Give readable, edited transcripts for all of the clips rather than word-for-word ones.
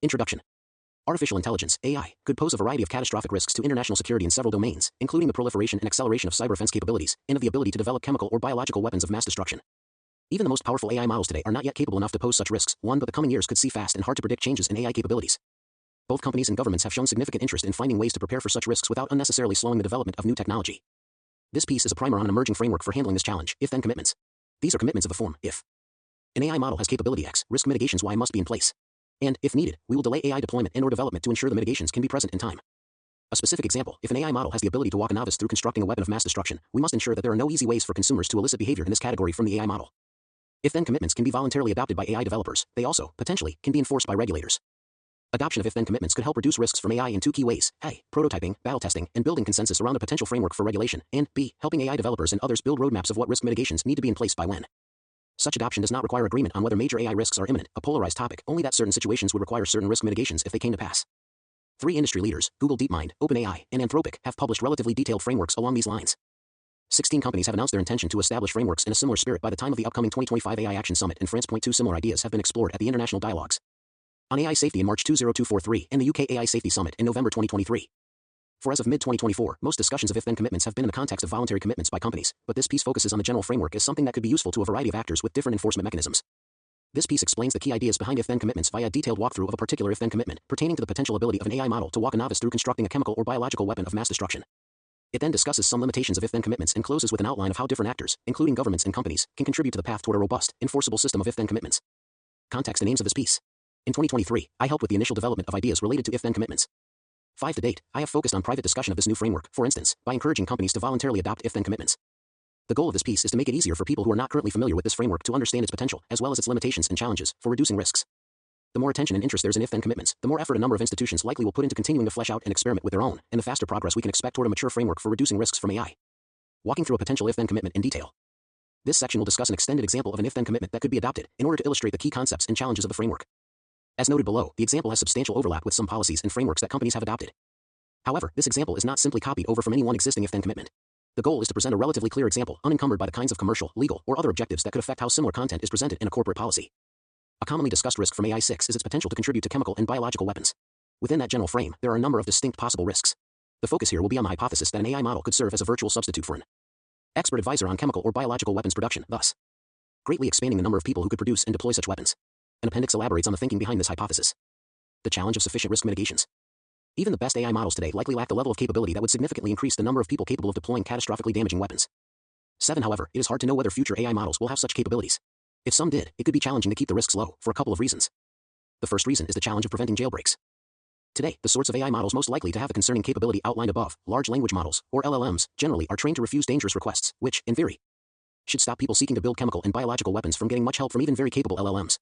Introduction. Artificial intelligence, AI, could pose a variety of catastrophic risks to international security in several domains, including the proliferation and acceleration of cyber offense capabilities, and of the ability to develop chemical or biological weapons of mass destruction. Even the most powerful AI models today are not yet capable enough to pose such risks, but the coming years could see fast and hard-to-predict changes in AI capabilities. Both companies and governments have shown significant interest in finding ways to prepare for such risks without unnecessarily slowing the development of new technology. This piece is a primer on an emerging framework for handling this challenge, if-then commitments. These are commitments of the form, if an AI model has capability X, risk mitigations Y must be in place. And, if needed, we will delay AI deployment and/or development to ensure the mitigations can be present in time. A specific example, if an AI model has the ability to walk a novice through constructing a weapon of mass destruction, we must ensure that there are no easy ways for consumers to elicit behavior in this category from the AI model. If-then commitments can be voluntarily adopted by AI developers, they also, potentially, can be enforced by regulators. Adoption of if-then commitments could help reduce risks from AI in two key ways: A, prototyping, battle testing, and building consensus around a potential framework for regulation, and B, helping AI developers and others build roadmaps of what risk mitigations need to be in place by when. Such adoption does not require agreement on whether major AI risks are imminent, a polarized topic, only that certain situations would require certain risk mitigations if they came to pass. 3 industry leaders, Google DeepMind, OpenAI, and Anthropic, have published relatively detailed frameworks along these lines. 16 companies have announced their intention to establish frameworks in a similar spirit by the time of the upcoming 2025 AI Action Summit in France. 2 similar ideas have been explored at the International Dialogues on AI Safety in March 2023 and the UK AI Safety Summit in November 2023. For as of mid-2024, most discussions of if-then commitments have been in the context of voluntary commitments by companies, but this piece focuses on the general framework as something that could be useful to a variety of actors with different enforcement mechanisms. This piece explains the key ideas behind if-then commitments via a detailed walkthrough of a particular if-then commitment, pertaining to the potential ability of an AI model to walk a novice through constructing a chemical or biological weapon of mass destruction. It then discusses some limitations of if-then commitments and closes with an outline of how different actors, including governments and companies, can contribute to the path toward a robust, enforceable system of if-then commitments. Context and aims of this piece. In 2023, I helped with the initial development of ideas related to if-then commitments. 5 to date, I have focused on private discussion of this new framework, for instance, by encouraging companies to voluntarily adopt if-then commitments. The goal of this piece is to make it easier for people who are not currently familiar with this framework to understand its potential, as well as its limitations and challenges, for reducing risks. The more attention and interest there is in if-then commitments, the more effort a number of institutions likely will put into continuing to flesh out and experiment with their own, and the faster progress we can expect toward a mature framework for reducing risks from AI. Walking through a potential if-then commitment in detail. This section will discuss an extended example of an if-then commitment that could be adopted, in order to illustrate the key concepts and challenges of the framework. As noted below, the example has substantial overlap with some policies and frameworks that companies have adopted. However, this example is not simply copied over from any one existing if-then commitment. The goal is to present a relatively clear example, unencumbered by the kinds of commercial, legal, or other objectives that could affect how similar content is presented in a corporate policy. A commonly discussed risk from AI-6 is its potential to contribute to chemical and biological weapons. Within that general frame, there are a number of distinct possible risks. The focus here will be on the hypothesis that an AI model could serve as a virtual substitute for an expert advisor on chemical or biological weapons production, thus greatly expanding the number of people who could produce and deploy such weapons. An appendix elaborates on the thinking behind this hypothesis. The challenge of sufficient risk mitigations. Even the best AI models today likely lack the level of capability that would significantly increase the number of people capable of deploying catastrophically damaging weapons. 7. However, it is hard to know whether future AI models will have such capabilities. If some did, it could be challenging to keep the risks low, for a couple of reasons. The first reason is the challenge of preventing jailbreaks. Today, the sorts of AI models most likely to have the concerning capability outlined above, large language models, or LLMs, generally are trained to refuse dangerous requests, which, in theory, should stop people seeking to build chemical and biological weapons from getting much help from even very capable LLMs.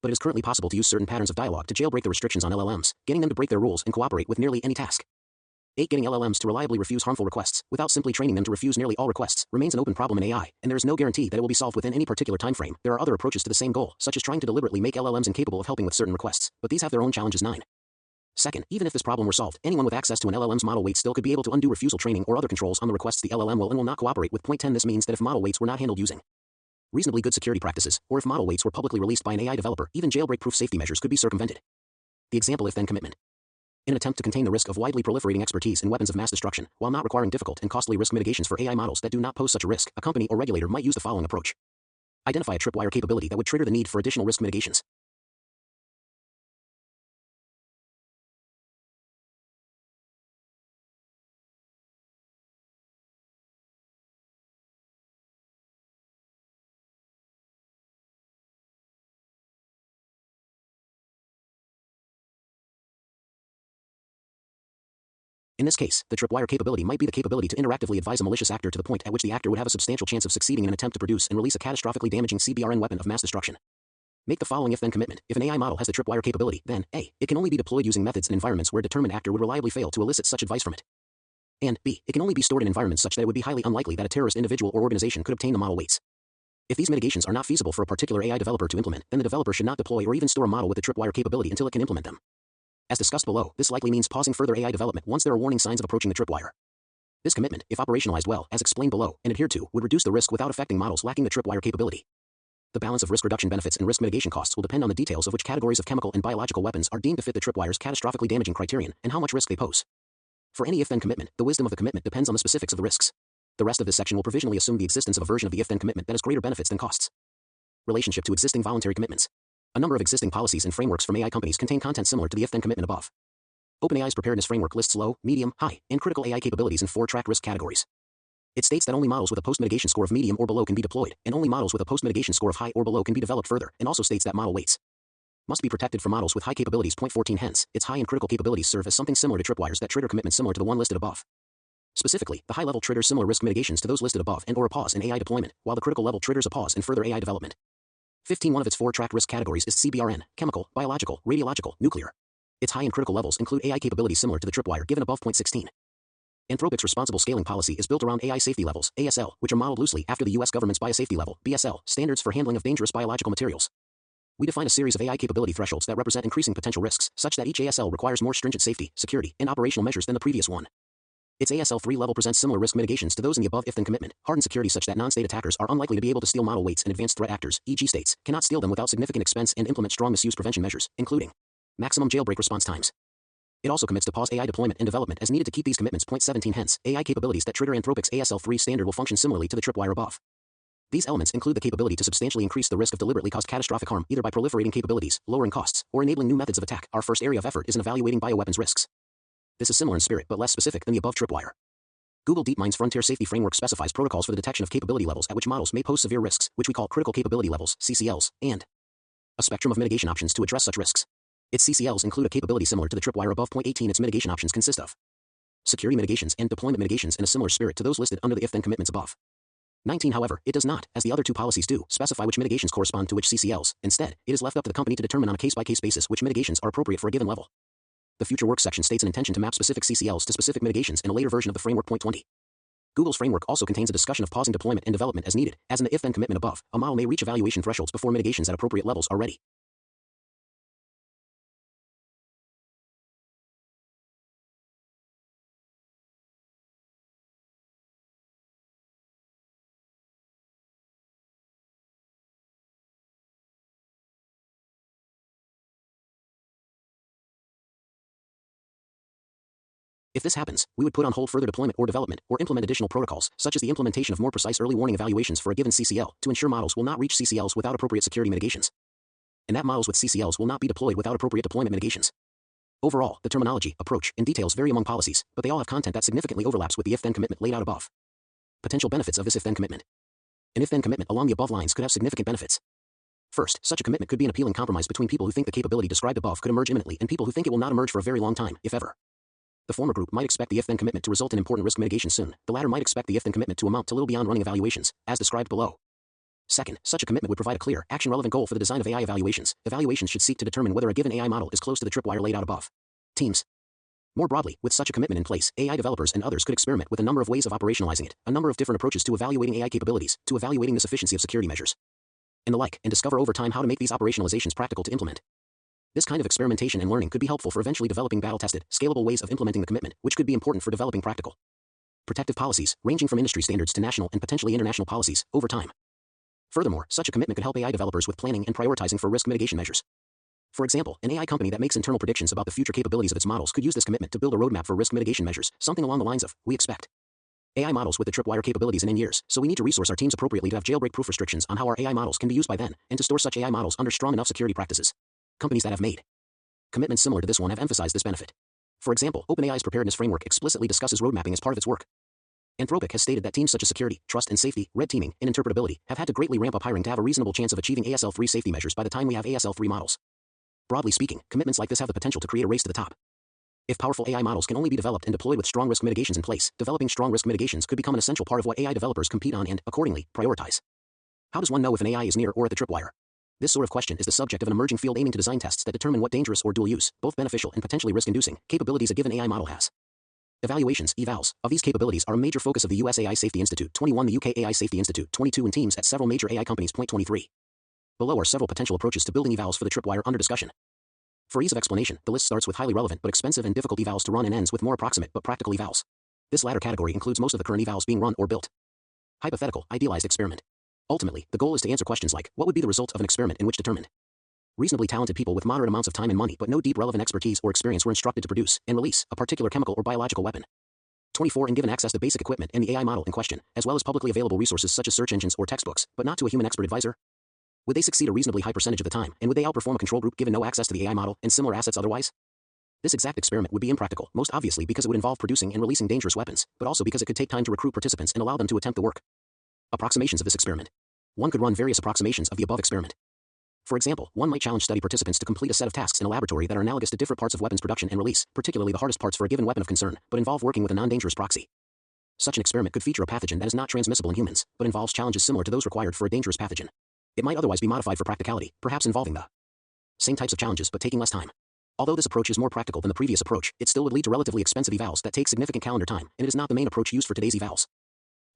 But it is currently possible to use certain patterns of dialogue to jailbreak the restrictions on LLMs, getting them to break their rules and cooperate with nearly any task. 8. Getting LLMs to reliably refuse harmful requests, without simply training them to refuse nearly all requests, remains an open problem in AI, and there is no guarantee that it will be solved within any particular time frame. There are other approaches to the same goal, such as trying to deliberately make LLMs incapable of helping with certain requests, but these have their own challenges. 9. Second, even if this problem were solved, anyone with access to an LLM's model weight still could be able to undo refusal training or other controls on the requests the LLM will and will not cooperate with. 10. This means that if model weights were not handled using reasonably good security practices, or if model weights were publicly released by an AI developer, even jailbreak-proof safety measures could be circumvented. The example if-then commitment. In an attempt to contain the risk of widely proliferating expertise in weapons of mass destruction, while not requiring difficult and costly risk mitigations for AI models that do not pose such a risk, a company or regulator might use the following approach. Identify a tripwire capability that would trigger the need for additional risk mitigations. In this case, the tripwire capability might be the capability to interactively advise a malicious actor to the point at which the actor would have a substantial chance of succeeding in an attempt to produce and release a catastrophically damaging CBRN weapon of mass destruction. Make the following if-then commitment. If an AI model has the tripwire capability, then A, it can only be deployed using methods and environments where a determined actor would reliably fail to elicit such advice from it. And B, it can only be stored in environments such that it would be highly unlikely that a terrorist individual or organization could obtain the model weights. If these mitigations are not feasible for a particular AI developer to implement, then the developer should not deploy or even store a model with the tripwire capability until it can implement them. As discussed below, this likely means pausing further AI development once there are warning signs of approaching the tripwire. This commitment, if operationalized well, as explained below, and adhered to, would reduce the risk without affecting models lacking the tripwire capability. The balance of risk reduction benefits and risk mitigation costs will depend on the details of which categories of chemical and biological weapons are deemed to fit the tripwire's catastrophically damaging criterion and how much risk they pose. For any if-then commitment, the wisdom of the commitment depends on the specifics of the risks. The rest of this section will provisionally assume the existence of a version of the if-then commitment that has greater benefits than costs. Relationship to existing voluntary commitments. A number of existing policies and frameworks from AI companies contain content similar to the if-then commitment above. OpenAI's preparedness framework lists low, medium, high, and critical AI capabilities in 4 track risk categories. It states that only models with a post-mitigation score of medium or below can be deployed, and only models with a post-mitigation score of high or below can be developed further, and also states that model weights must be protected from models with high capabilities. 14 Hence, its high and critical capabilities serve as something similar to tripwires that trigger commitments similar to the one listed above. Specifically, the high level triggers similar risk mitigations to those listed above and or a pause in AI deployment, while the critical level triggers a pause in further AI development. 15 One of its 4 track risk categories is CBRN, chemical, biological, radiological, nuclear. Its high and critical levels include AI capabilities similar to the tripwire given above. 16 Anthropic's responsible scaling policy is built around AI safety levels, ASL, which are modeled loosely after the U.S. government's biosafety level, BSL, standards for handling of dangerous biological materials. We define a series of AI capability thresholds that represent increasing potential risks, such that each ASL requires more stringent safety, security, and operational measures than the previous one. Its ASL 3 level presents similar risk mitigations to those in the above if-then commitment, hardened security such that non-state attackers are unlikely to be able to steal model weights, and advanced threat actors, e.g. states, cannot steal them without significant expense and implement strong misuse prevention measures, including maximum jailbreak response times. It also commits to pause AI deployment and development as needed to keep these commitments. 17 Hence, AI capabilities that trigger Anthropic's ASL3 standard will function similarly to the tripwire above. These elements include the capability to substantially increase the risk of deliberately caused catastrophic harm either by proliferating capabilities, lowering costs, or enabling new methods of attack. Our first area of effort is in evaluating bioweapons risks. This is similar in spirit but less specific than the above tripwire. Google DeepMind's Frontier Safety Framework specifies protocols for the detection of capability levels at which models may pose severe risks, which we call critical capability levels, CCLs, and a spectrum of mitigation options to address such risks. Its CCLs include a capability similar to the tripwire above. 18 Its mitigation options consist of security mitigations and deployment mitigations in a similar spirit to those listed under the if-then commitments above. 19 However, it does not, as the other 2 policies do, specify which mitigations correspond to which CCLs. Instead, it is left up to the company to determine on a case-by-case basis which mitigations are appropriate for a given level. The future work section states an intention to map specific CCLs to specific mitigations in a later version of the framework. 20 Google's framework also contains a discussion of pausing deployment and development as needed, as in the if-then commitment above. A model may reach evaluation thresholds before mitigations at appropriate levels are ready. If this happens, we would put on hold further deployment or development, or implement additional protocols, such as the implementation of more precise early warning evaluations for a given CCL, to ensure models will not reach CCLs without appropriate security mitigations, and that models with CCLs will not be deployed without appropriate deployment mitigations. Overall, the terminology, approach, and details vary among policies, but they all have content that significantly overlaps with the if-then commitment laid out above. Potential benefits of this if-then commitment. An if-then commitment along the above lines could have significant benefits. First, such a commitment could be an appealing compromise between people who think the capability described above could emerge imminently and people who think it will not emerge for a very long time, if ever. The former group might expect the if-then commitment to result in important risk mitigation soon. The latter might expect the if-then commitment to amount to little beyond running evaluations, as described below. Second, such a commitment would provide a clear, action-relevant goal for the design of AI evaluations. Evaluations should seek to determine whether a given AI model is close to the tripwire laid out above. Teams. More broadly, with such a commitment in place, AI developers and others could experiment with a number of ways of operationalizing it, a number of different approaches to evaluating AI capabilities, to evaluating the sufficiency of security measures, and the like, and discover over time how to make these operationalizations practical to implement. This kind of experimentation and learning could be helpful for eventually developing battle-tested, scalable ways of implementing the commitment, which could be important for developing practical, protective policies, ranging from industry standards to national and potentially international policies, over time. Furthermore, such a commitment could help AI developers with planning and prioritizing for risk mitigation measures. For example, an AI company that makes internal predictions about the future capabilities of its models could use this commitment to build a roadmap for risk mitigation measures, something along the lines of, we expect AI models with the tripwire capabilities in N years, so we need to resource our teams appropriately to have jailbreak-proof restrictions on how our AI models can be used by then, and to store such AI models under strong enough security practices. Companies that have made commitments similar to this one have emphasized this benefit. For example, OpenAI's preparedness framework explicitly discusses roadmapping as part of its work. Anthropic has stated that teams such as security, trust and safety, red teaming, and interpretability have had to greatly ramp up hiring to have a reasonable chance of achieving ASL3 safety measures by the time we have ASL3 models. Broadly speaking, commitments like this have the potential to create a race to the top. If powerful AI models can only be developed and deployed with strong risk mitigations in place, developing strong risk mitigations could become an essential part of what AI developers compete on and, accordingly, prioritize. How does one know if an AI is near or at the tripwire? This sort of question is the subject of an emerging field aiming to design tests that determine what dangerous or dual-use, both beneficial and potentially risk-inducing, capabilities a given AI model has. Evaluations, evals, of these capabilities are a major focus of the US AI Safety Institute, 21 the UK AI Safety Institute, 22 and teams at several major AI companies. 23. Below are several potential approaches to building evals for the tripwire under discussion. For ease of explanation, the list starts with highly relevant but expensive and difficult evals to run and ends with more approximate but practical evals. This latter category includes most of the current evals being run or built. Hypothetical, idealized experiment. Ultimately, the goal is to answer questions like, what would be the result of an experiment in which determined? Reasonably talented people with moderate amounts of time and money but no deep relevant expertise or experience were instructed to produce and release a particular chemical or biological weapon. 24 and given access to basic equipment and the AI model in question, as well as publicly available resources such as search engines or textbooks, but not to a human expert advisor? Would they succeed a reasonably high percentage of the time, and would they outperform a control group given no access to the AI model and similar assets otherwise? This exact experiment would be impractical, most obviously because it would involve producing and releasing dangerous weapons, but also because it could take time to recruit participants and allow them to attempt the work. Approximations of this experiment. One could run various approximations of the above experiment. For example, one might challenge study participants to complete a set of tasks in a laboratory that are analogous to different parts of weapons production and release, particularly the hardest parts for a given weapon of concern, but involve working with a non-dangerous proxy. Such an experiment could feature a pathogen that is not transmissible in humans, but involves challenges similar to those required for a dangerous pathogen. It might otherwise be modified for practicality, perhaps involving the same types of challenges but taking less time. Although this approach is more practical than the previous approach, it still would lead to relatively expensive evals that take significant calendar time, and it is not the main approach used for today's evals.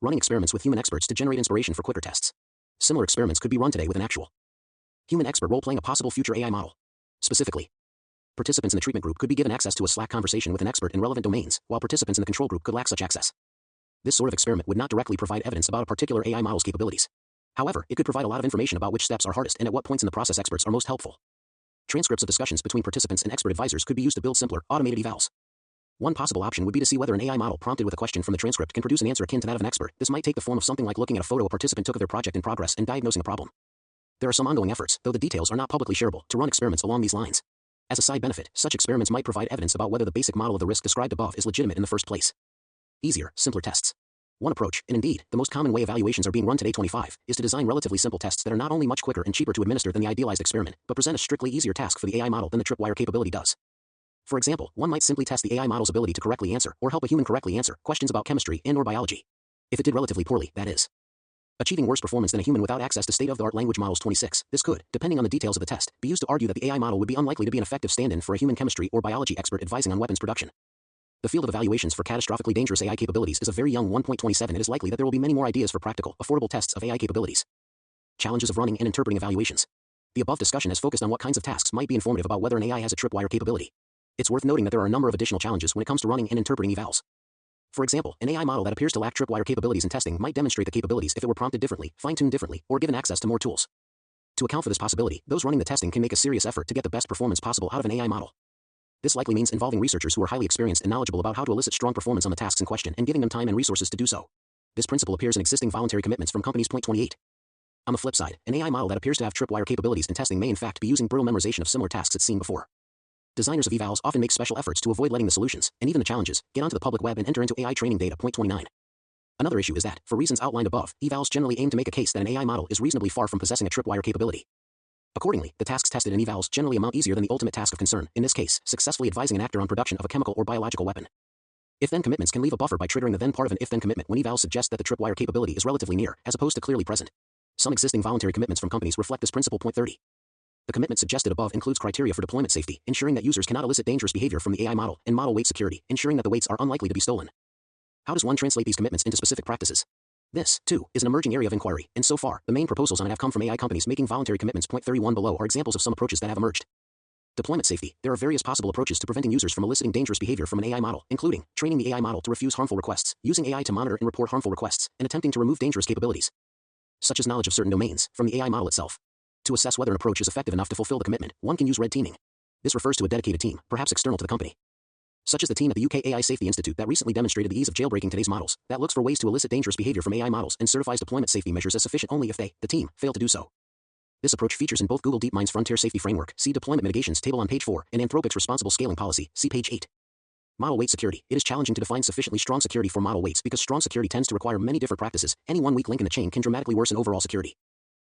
Running experiments with human experts to generate inspiration for quicker tests. Similar experiments could be run today with an actual human expert role-playing a possible future AI model. Specifically, participants in the treatment group could be given access to a Slack conversation with an expert in relevant domains, while participants in the control group could lack such access. This sort of experiment would not directly provide evidence about a particular AI model's capabilities. However, it could provide a lot of information about which steps are hardest and at what points in the process experts are most helpful. Transcripts of discussions between participants and expert advisors could be used to build simpler, automated evals. One possible option would be to see whether an AI model prompted with a question from the transcript can produce an answer akin to that of an expert. This might take the form of something like looking at a photo a participant took of their project in progress and diagnosing a problem. There are some ongoing efforts, though the details are not publicly shareable, to run experiments along these lines. As a side benefit, such experiments might provide evidence about whether the basic model of the risk described above is legitimate in the first place. Easier, simpler tests. One approach, and indeed, the most common way evaluations are being run today 25, is to design relatively simple tests that are not only much quicker and cheaper to administer than the idealized experiment, but present a strictly easier task for the AI model than the tripwire capability does. For example, one might simply test the AI model's ability to correctly answer, or help a human correctly answer, questions about chemistry and/or biology. If it did relatively poorly, that is, achieving worse performance than a human without access to state-of-the-art language models 26, this could, depending on the details of the test, be used to argue that the AI model would be unlikely to be an effective stand-in for a human chemistry or biology expert advising on weapons production. The field of evaluations for catastrophically dangerous AI capabilities is a very young 1.27. It is likely that there will be many more ideas for practical, affordable tests of AI capabilities. Challenges of running and interpreting evaluations. The above discussion has focused on what kinds of tasks might be informative about whether an AI has a tripwire capability. It's worth noting that there are a number of additional challenges when it comes to running and interpreting evals. For example, an AI model that appears to lack tripwire capabilities in testing might demonstrate the capabilities if it were prompted differently, fine-tuned differently, or given access to more tools. To account for this possibility, those running the testing can make a serious effort to get the best performance possible out of an AI model. This likely means involving researchers who are highly experienced and knowledgeable about how to elicit strong performance on the tasks in question and giving them time and resources to do so. This principle appears in existing voluntary commitments from companies. 28. On the flip side, an AI model that appears to have tripwire capabilities in testing may in fact be using brittle memorization of similar tasks it's seen before. Designers of evals often make special efforts to avoid letting the solutions, and even the challenges, get onto the public web and enter into AI training data. 29. Another issue is that, for reasons outlined above, evals generally aim to make a case that an AI model is reasonably far from possessing a tripwire capability. Accordingly, the tasks tested in evals generally amount easier than the ultimate task of concern, in this case, successfully advising an actor on production of a chemical or biological weapon. If-then commitments can leave a buffer by triggering the then part of an if-then commitment when evals suggest that the tripwire capability is relatively near, as opposed to clearly present. Some existing voluntary commitments from companies reflect this principle. 30. The commitment suggested above includes criteria for deployment safety, ensuring that users cannot elicit dangerous behavior from the AI model, and model weight security, ensuring that the weights are unlikely to be stolen. How does one translate these commitments into specific practices? This, too, is an emerging area of inquiry, and so far, the main proposals on it have come from AI companies making voluntary commitments. 31 below are examples of some approaches that have emerged. Deployment safety. There are various possible approaches to preventing users from eliciting dangerous behavior from an AI model, including training the AI model to refuse harmful requests, using AI to monitor and report harmful requests, and attempting to remove dangerous capabilities, such as knowledge of certain domains, from the AI model itself. To assess whether an approach is effective enough to fulfill the commitment, one can use red teaming. This refers to a dedicated team, perhaps external to the company, such as the team at the UK AI Safety Institute that recently demonstrated the ease of jailbreaking today's models, that looks for ways to elicit dangerous behavior from AI models and certifies deployment safety measures as sufficient only if they, the team, fail to do so. This approach features in both Google DeepMind's Frontier Safety Framework, see Deployment Mitigations table on page 4, and Anthropic's Responsible Scaling Policy, see page 8. Model weight security. It is challenging to define sufficiently strong security for model weights because strong security tends to require many different practices. Any one weak link in the chain can dramatically worsen overall security.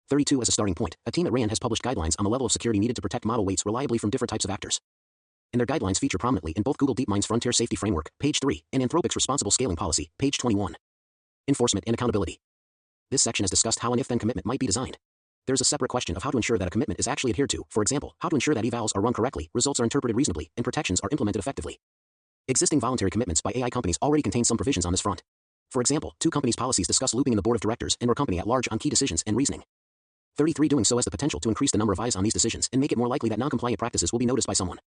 32 as a starting point, a team at RAND has published guidelines on the level of security needed to protect model weights reliably from different types of actors. And their guidelines feature prominently in both Google DeepMind's Frontier Safety Framework, page 3, and Anthropic's Responsible Scaling Policy, page 21. Enforcement and accountability. This section has discussed how an if-then commitment might be designed. There is a separate question of how to ensure that a commitment is actually adhered to, for example, how to ensure that evals are run correctly, results are interpreted reasonably, and protections are implemented effectively. Existing voluntary commitments by AI companies already contain some provisions on this front. For example, two companies' policies discuss looping in the board of directors and/or company at large on key decisions and reasoning. 33 doing so has the potential to increase the number of eyes on these decisions and make it more likely that non-compliant practices will be noticed by someone.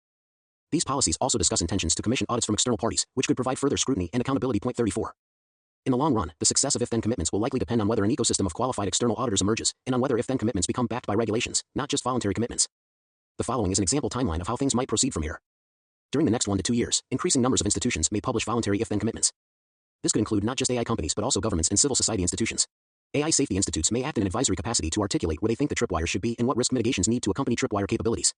These policies also discuss intentions to commission audits from external parties, which could provide further scrutiny and accountability. 34. In the long run, the success of if-then commitments will likely depend on whether an ecosystem of qualified external auditors emerges, and on whether if-then commitments become backed by regulations, not just voluntary commitments. The following is an example timeline of how things might proceed from here. During the next 1 to 2 years, increasing numbers of institutions may publish voluntary if-then commitments. This could include not just AI companies but also governments and civil society institutions. AI safety institutes may act in an advisory capacity to articulate where they think the tripwire should be and what risk mitigations need to accompany tripwire capabilities.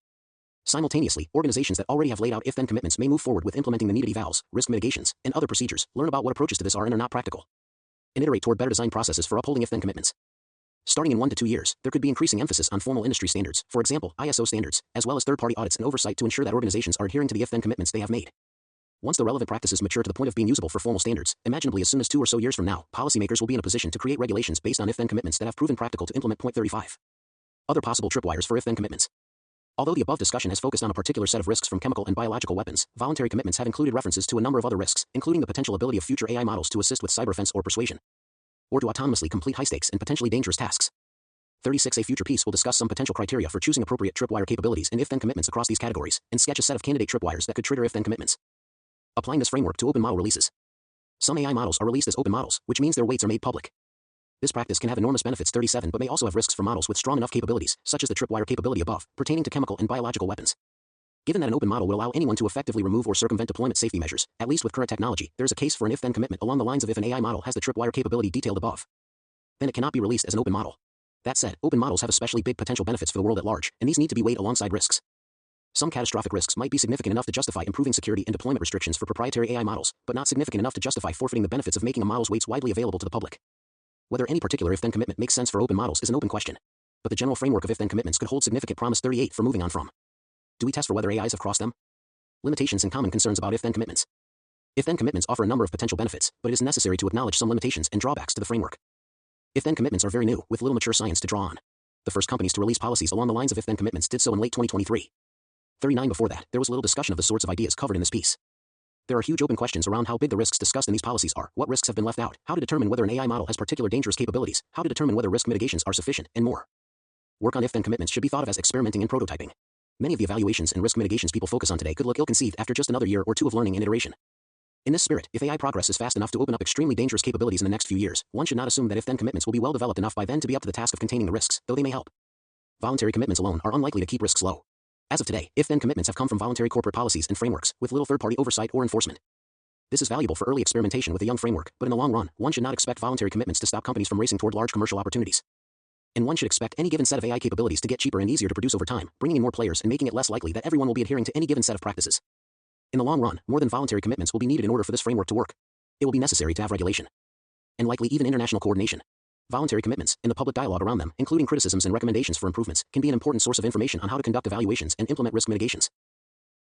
Simultaneously, organizations that already have laid out if-then commitments may move forward with implementing the needed evals, risk mitigations, and other procedures, learn about what approaches to this are and are not practical, and iterate toward better design processes for upholding if-then commitments. Starting in 1 to 2 years, there could be increasing emphasis on formal industry standards, for example, ISO standards, as well as third-party audits and oversight to ensure that organizations are adhering to the if-then commitments they have made. Once the relevant practices mature to the point of being usable for formal standards, imaginably as soon as 2 or so years from now, policymakers will be in a position to create regulations based on if-then commitments that have proven practical to implement. Point 35. Other possible tripwires for if-then commitments. Although the above discussion has focused on a particular set of risks from chemical and biological weapons, voluntary commitments have included references to a number of other risks, including the potential ability of future AI models to assist with cyber offense or persuasion, or to autonomously complete high-stakes and potentially dangerous tasks. 36. A future piece will discuss some potential criteria for choosing appropriate tripwire capabilities and if-then commitments across these categories, and sketch a set of candidate tripwires that could trigger if-then commitments. Applying this framework to open model releases. Some AI models are released as open models, which means their weights are made public. This practice can have enormous benefits. 37. But may also have risks for models with strong enough capabilities, such as the tripwire capability above, pertaining to chemical and biological weapons. Given that an open model will allow anyone to effectively remove or circumvent deployment safety measures, at least with current technology, there is a case for an if-then commitment along the lines of if an AI model has the tripwire capability detailed above, then it cannot be released as an open model. That said, open models have especially big potential benefits for the world at large, and these need to be weighed alongside risks. Some catastrophic risks might be significant enough to justify improving security and deployment restrictions for proprietary AI models, but not significant enough to justify forfeiting the benefits of making a model's weights widely available to the public. Whether any particular if-then commitment makes sense for open models is an open question, but the general framework of if-then commitments could hold significant promise. 38. For moving on from. Do we test for whether AIs have crossed them? Limitations and common concerns about if-then commitments. If-then commitments offer a number of potential benefits, but it is necessary to acknowledge some limitations and drawbacks to the framework. If-then commitments are very new, with little mature science to draw on. The first companies to release policies along the lines of if-then commitments did so in late 2023. 39. Before that, there was little discussion of the sorts of ideas covered in this piece. There are huge open questions around how big the risks discussed in these policies are, what risks have been left out, how to determine whether an AI model has particular dangerous capabilities, how to determine whether risk mitigations are sufficient, and more. Work on if-then commitments should be thought of as experimenting and prototyping. Many of the evaluations and risk mitigations people focus on today could look ill-conceived after just another year or 2 of learning and iteration. In this spirit, if AI progress is fast enough to open up extremely dangerous capabilities in the next few years, one should not assume that if-then commitments will be well developed enough by then to be up to the task of containing the risks, though they may help. Voluntary commitments alone are unlikely to keep risks low. As of today, if-then commitments have come from voluntary corporate policies and frameworks, with little third-party oversight or enforcement. This is valuable for early experimentation with a young framework, but in the long run, one should not expect voluntary commitments to stop companies from racing toward large commercial opportunities. And one should expect any given set of AI capabilities to get cheaper and easier to produce over time, bringing in more players and making it less likely that everyone will be adhering to any given set of practices. In the long run, more than voluntary commitments will be needed in order for this framework to work. It will be necessary to have regulation, and likely even international coordination. Voluntary commitments, and the public dialogue around them, including criticisms and recommendations for improvements, can be an important source of information on how to conduct evaluations and implement risk mitigations.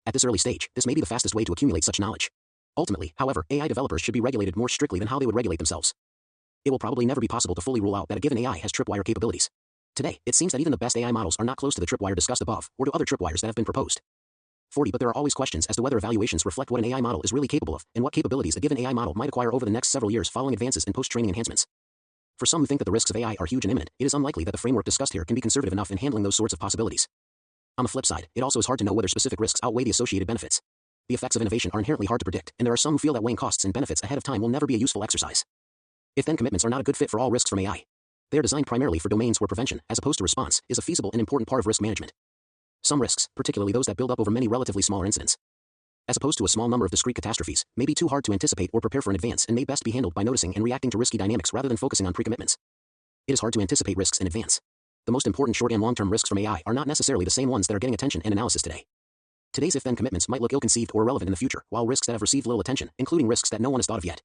At this early stage, this may be the fastest way to accumulate such knowledge. Ultimately, however, AI developers should be regulated more strictly than how they would regulate themselves. It will probably never be possible to fully rule out that a given AI has tripwire capabilities. Today, it seems that even the best AI models are not close to the tripwire discussed above, or to other tripwires that have been proposed. 40. But there are always questions as to whether evaluations reflect what an AI model is really capable of, and what capabilities a given AI model might acquire over the next several years following advances and post-training enhancements. For some who think that the risks of AI are huge and imminent, it is unlikely that the framework discussed here can be conservative enough in handling those sorts of possibilities. On the flip side, it also is hard to know whether specific risks outweigh the associated benefits. The effects of innovation are inherently hard to predict, and there are some who feel that weighing costs and benefits ahead of time will never be a useful exercise. If-then commitments are not a good fit for all risks from AI. They are designed primarily for domains where prevention, as opposed to response, is a feasible and important part of risk management. Some risks, particularly those that build up over many relatively smaller incidents, as opposed to a small number of discrete catastrophes, may be too hard to anticipate or prepare for in advance and may best be handled by noticing and reacting to risky dynamics rather than focusing on pre-commitments. It is hard to anticipate risks in advance. The most important short and long-term risks from AI are not necessarily the same ones that are getting attention and analysis today. Today's if-then commitments might look ill-conceived or irrelevant in the future, while risks that have received little attention, including risks that no one has thought of yet,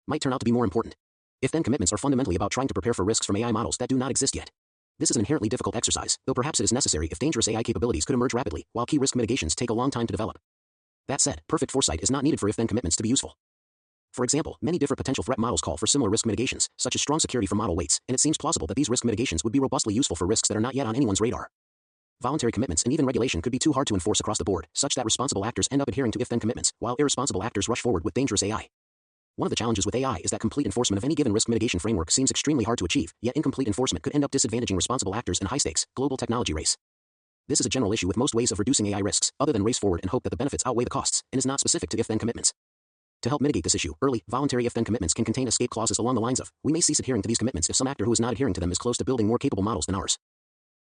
might turn out to be more important. If-then commitments are fundamentally about trying to prepare for risks from AI models that do not exist yet. This is an inherently difficult exercise, though perhaps it is necessary if dangerous AI capabilities could emerge rapidly, while key risk mitigations take a long time to develop. That said, perfect foresight is not needed for if-then commitments to be useful. For example, many different potential threat models call for similar risk mitigations, such as strong security for model weights, and it seems plausible that these risk mitigations would be robustly useful for risks that are not yet on anyone's radar. Voluntary commitments and even regulation could be too hard to enforce across the board, such that responsible actors end up adhering to if-then commitments, while irresponsible actors rush forward with dangerous AI. One of the challenges with AI is that complete enforcement of any given risk mitigation framework seems extremely hard to achieve, yet incomplete enforcement could end up disadvantaging responsible actors in a high-stakes, global technology race. This is a general issue with most ways of reducing AI risks, other than race forward and hope that the benefits outweigh the costs, and is not specific to if-then commitments. To help mitigate this issue, early, voluntary if-then commitments can contain escape clauses along the lines of, we may cease adhering to these commitments if some actor who is not adhering to them is close to building more capable models than ours.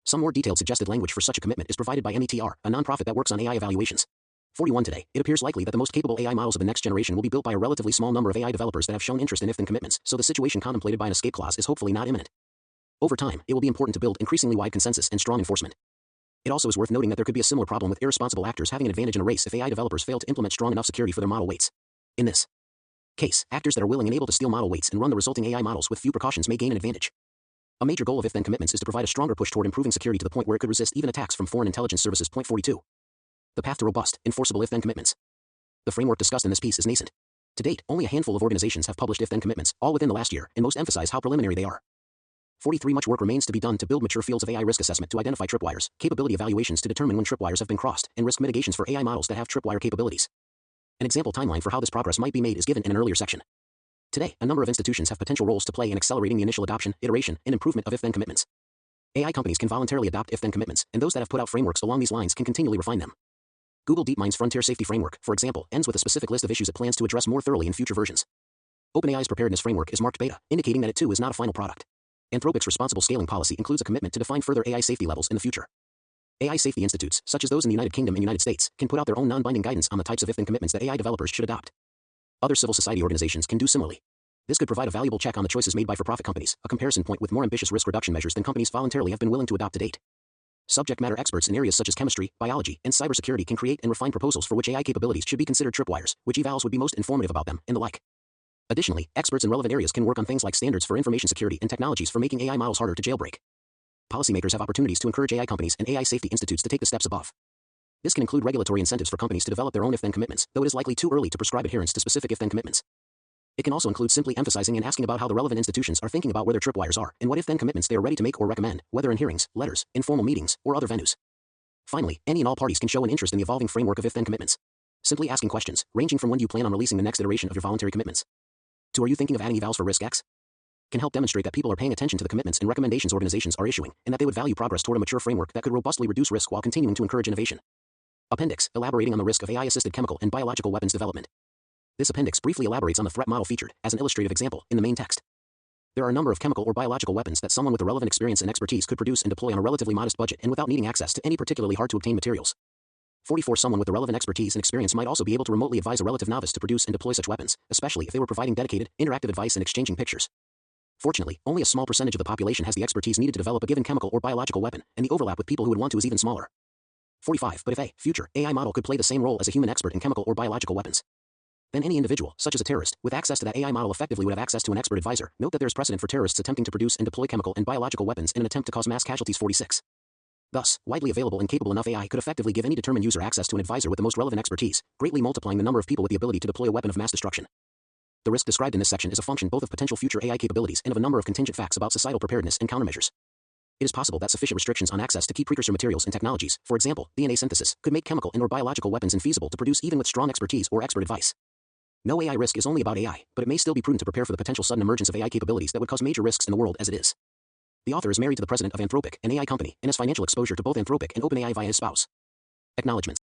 Some more detailed suggested language for such a commitment is provided by METR, a nonprofit that works on AI evaluations. 41 Today, it appears likely that the most capable AI models of the next generation will be built by a relatively small number of AI developers that have shown interest in if-then commitments, so the situation contemplated by an escape clause is hopefully not imminent. Over time, it will be important to build increasingly wide consensus and strong enforcement. It also is worth noting that there could be a similar problem with irresponsible actors having an advantage in a race if AI developers fail to implement strong enough security for their model weights. In this case, actors that are willing and able to steal model weights and run the resulting AI models with few precautions may gain an advantage. A major goal of if-then commitments is to provide a stronger push toward improving security to the point where it could resist even attacks from foreign intelligence services. Point 42. The path to robust, enforceable if-then commitments. The framework discussed in this piece is nascent. To date, only a handful of organizations have published if-then commitments, all within the last year, and most emphasize how preliminary they are. 43 Much work remains to be done to build mature fields of AI risk assessment to identify tripwires, capability evaluations to determine when tripwires have been crossed, and risk mitigations for AI models that have tripwire capabilities. An example timeline for how this progress might be made is given in an earlier section. Today, a number of institutions have potential roles to play in accelerating the initial adoption, iteration, and improvement of if-then commitments. AI companies can voluntarily adopt if-then commitments, and those that have put out frameworks along these lines can continually refine them. Google DeepMind's Frontier Safety Framework, for example, ends with a specific list of issues it plans to address more thoroughly in future versions. OpenAI's Preparedness Framework is marked beta, indicating that it too is not a final product. Anthropic's responsible scaling policy includes a commitment to define further AI safety levels in the future. AI safety institutes, such as those in the United Kingdom and United States, can put out their own non-binding guidance on the types of if-then commitments that AI developers should adopt. Other civil society organizations can do similarly. This could provide a valuable check on the choices made by for-profit companies, a comparison point with more ambitious risk reduction measures than companies voluntarily have been willing to adopt to date. Subject matter experts in areas such as chemistry, biology, and cybersecurity can create and refine proposals for which AI capabilities should be considered tripwires, which evals would be most informative about them, and the like. Additionally, experts in relevant areas can work on things like standards for information security and technologies for making AI models harder to jailbreak. Policymakers have opportunities to encourage AI companies and AI safety institutes to take the steps above. This can include regulatory incentives for companies to develop their own if-then commitments, though it is likely too early to prescribe adherence to specific if-then commitments. It can also include simply emphasizing and asking about how the relevant institutions are thinking about where their tripwires are and what if-then commitments they are ready to make or recommend, whether in hearings, letters, informal meetings, or other venues. Finally, any and all parties can show an interest in the evolving framework of if-then commitments. Simply asking questions, ranging from when do you plan on releasing the next iteration of your voluntary commitments, to are you thinking of adding evals for risk X, can help demonstrate that people are paying attention to the commitments and recommendations organizations are issuing, and that they would value progress toward a mature framework that could robustly reduce risk while continuing to encourage innovation. Appendix, elaborating on the risk of AI-assisted chemical and biological weapons development. This appendix briefly elaborates on the threat model featured, as an illustrative example, in the main text. There are a number of chemical or biological weapons that someone with the relevant experience and expertise could produce and deploy on a relatively modest budget and without needing access to any particularly hard-to-obtain materials. 44 Someone with the relevant expertise and experience might also be able to remotely advise a relative novice to produce and deploy such weapons, especially if they were providing dedicated, interactive advice and exchanging pictures. Fortunately, only a small percentage of the population has the expertise needed to develop a given chemical or biological weapon, and the overlap with people who would want to is even smaller. 45 But if a future AI model could play the same role as a human expert in chemical or biological weapons, then any individual, such as a terrorist, with access to that AI model effectively would have access to an expert advisor. Note that there is precedent for terrorists attempting to produce and deploy chemical and biological weapons in an attempt to cause mass casualties. 46. Thus, widely available and capable enough AI could effectively give any determined user access to an advisor with the most relevant expertise, greatly multiplying the number of people with the ability to deploy a weapon of mass destruction. The risk described in this section is a function both of potential future AI capabilities and of a number of contingent facts about societal preparedness and countermeasures. It is possible that sufficient restrictions on access to key precursor materials and technologies, for example, DNA synthesis, could make chemical and/or biological weapons infeasible to produce even with strong expertise or expert advice. No AI risk is only about AI, but it may still be prudent to prepare for the potential sudden emergence of AI capabilities that would cause major risks in the world as it is. The author is married to the president of Anthropic, an AI company, and has financial exposure to both Anthropic and OpenAI via his spouse. Acknowledgements.